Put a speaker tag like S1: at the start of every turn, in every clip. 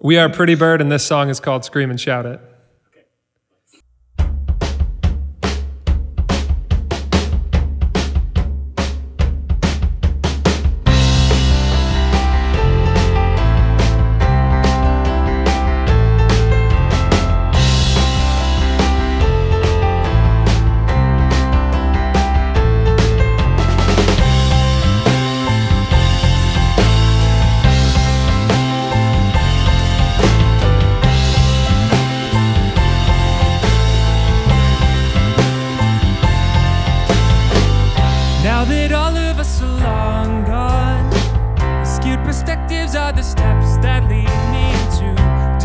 S1: We are Pretty Bird, and this song is called Scream and Shout It.
S2: Now that all of us are long gone, skewed perspectives are the steps that lead me to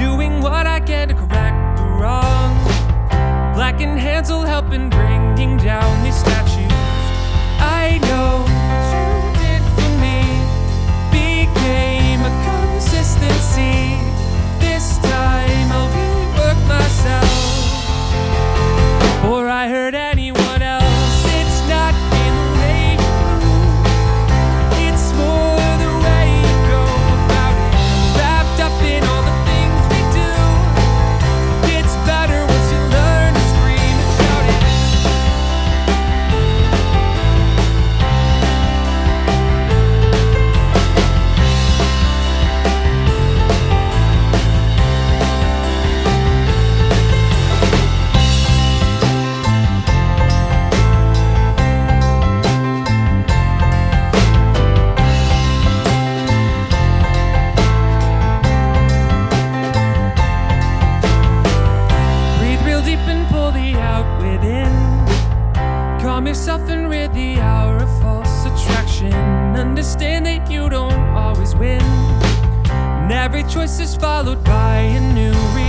S2: doing what I can to correct the wrong. Blackened hands will help in bringing down these statues. I know what you did for me became a consistency. This time I'll rework myself before I hurt anyone else. It's not in the way you move, it's more the way you go about it. Wrapped up in all the things we do, it's better once you learn to scream and shout it. Breathe real deep and pull the out within. Calm yourself and rid the hour of false attraction. Understand that you don't always win, and every choice is followed by a new reality.